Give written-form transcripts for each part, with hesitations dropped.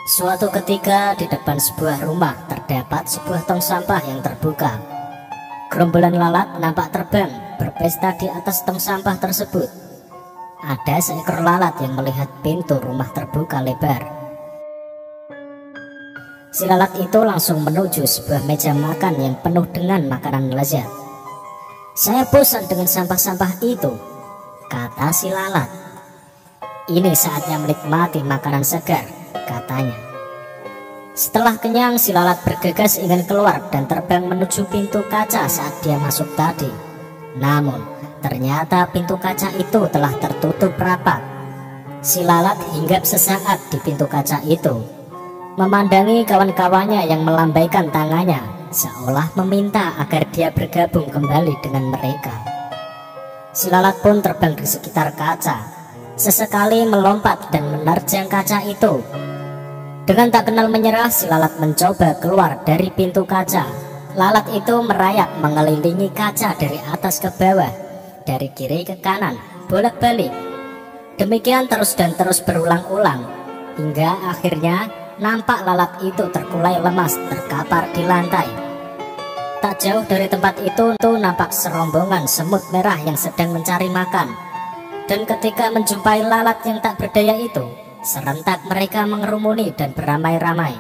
Suatu ketika di depan sebuah rumah terdapat sebuah tong sampah yang terbuka. Gerombolan lalat nampak terbang berpesta di atas tong sampah tersebut. Ada seekor lalat yang melihat pintu rumah terbuka lebar. Si lalat itu langsung menuju sebuah meja makan yang penuh dengan makanan lezat. "Saya bosan dengan sampah-sampah itu," kata si lalat. "Ini saatnya menikmati makanan segar," katanya. Setelah kenyang, si lalat bergegas ingin keluar dan terbang menuju pintu kaca saat dia masuk tadi. Namun, ternyata pintu kaca itu telah tertutup rapat. Si lalat hinggap sesaat di pintu kaca itu, memandangi kawan-kawannya yang melambaikan tangannya, seolah meminta agar dia bergabung kembali dengan mereka. Si lalat pun terbang di sekitar kaca, sesekali melompat dan menerjang kaca itu. Dengan tak kenal menyerah, si lalat mencoba keluar dari pintu kaca. Lalat itu merayap mengelilingi kaca dari atas ke bawah, dari kiri ke kanan, bolak-balik. Demikian terus dan terus berulang-ulang, hingga akhirnya nampak lalat itu terkulai lemas terkapar di lantai. Tak jauh dari tempat itu nampak serombongan semut merah yang sedang mencari makan. Dan ketika menjumpai lalat yang tak berdaya itu, serentak mereka mengerumuni dan beramai-ramai,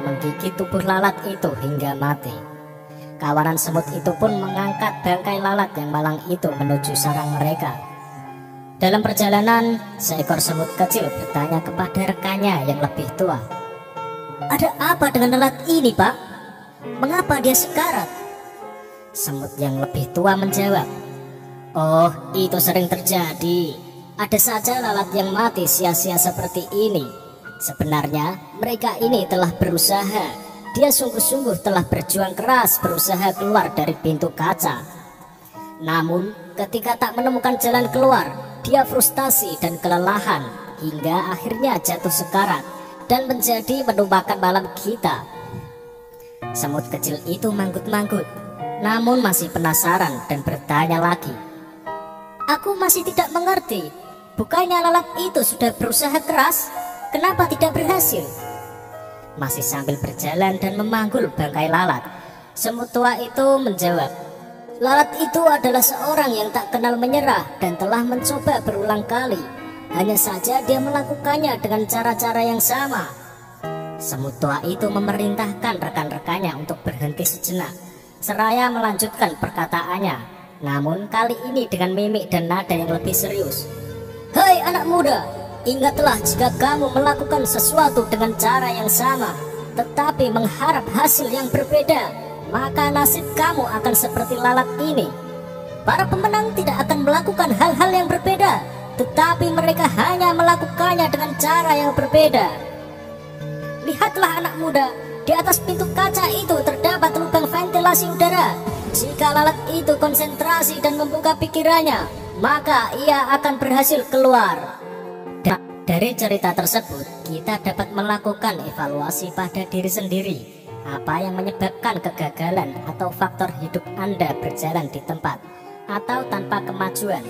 menggigit tubuh lalat itu hingga mati. Kawanan semut itu pun mengangkat bangkai lalat yang malang itu menuju sarang mereka. Dalam perjalanan, seekor semut kecil bertanya kepada rekannya yang lebih tua, "Ada apa dengan lalat ini, Pak? Mengapa dia sekarat?" Semut yang lebih tua menjawab, "Oh, itu sering terjadi. Ada saja lalat yang mati sia-sia seperti ini. Sebenarnya mereka ini telah berusaha. Dia sungguh-sungguh telah berjuang keras berusaha keluar dari pintu kaca. Namun ketika tak menemukan jalan keluar, dia frustasi dan kelelahan hingga akhirnya jatuh sekarat dan menjadi menu makan malam kita." Semut kecil itu manggut-manggut, namun masih penasaran dan bertanya lagi, "Aku masih tidak mengerti. Bukannya lalat itu sudah berusaha keras? Kenapa tidak berhasil?" Masih sambil berjalan dan memanggul bangkai lalat, semut tua itu menjawab, "Lalat itu adalah seorang yang tak kenal menyerah dan telah mencoba berulang kali. Hanya saja dia melakukannya dengan cara-cara yang sama." Semut tua itu memerintahkan rekan-rekannya untuk berhenti sejenak, seraya melanjutkan perkataannya, namun kali ini dengan mimik dan nada yang lebih serius. "Hai anak muda, ingatlah jika kamu melakukan sesuatu dengan cara yang sama, tetapi mengharap hasil yang berbeda, maka nasib kamu akan seperti lalat ini. Para pemenang tidak akan melakukan hal-hal yang berbeda, tetapi mereka hanya melakukannya dengan cara yang berbeda. Lihatlah anak muda, di atas pintu kaca itu terdapat lubang ventilasi udara. Jika lalat itu konsentrasi dan membuka pikirannya, maka ia akan berhasil keluar." Dari cerita tersebut, kita dapat melakukan evaluasi pada diri sendiri. Apa yang menyebabkan kegagalan atau faktor hidup Anda berjalan di tempat atau tanpa kemajuan?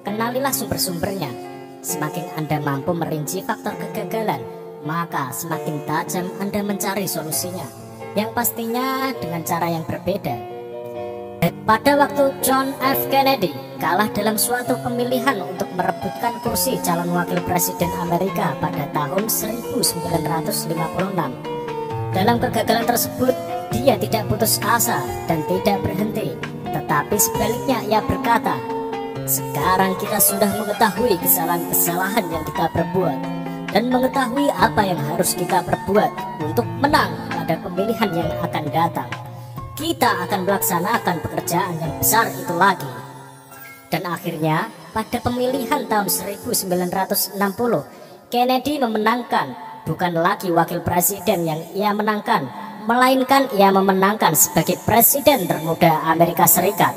Kenalilah sumber-sumbernya. Semakin Anda mampu merinci faktor kegagalan, maka semakin tajam Anda mencari solusinya, yang pastinya dengan cara yang berbeda. Pada waktu John F. Kennedy kalah dalam suatu pemilihan untuk merebutkan kursi calon wakil presiden Amerika pada tahun 1956. Dalam kegagalan tersebut, dia tidak putus asa dan tidak berhenti, tetapi sebaliknya ia berkata, "Sekarang kita sudah mengetahui kesalahan-kesalahan yang kita perbuat dan mengetahui apa yang harus kita perbuat untuk menang pada pemilihan yang akan datang. Kita akan melaksanakan pekerjaan yang besar itu lagi." Dan akhirnya pada pemilihan tahun 1960, Kennedy memenangkan. Bukan lagi wakil presiden yang ia menangkan, melainkan ia memenangkan sebagai presiden termuda Amerika Serikat.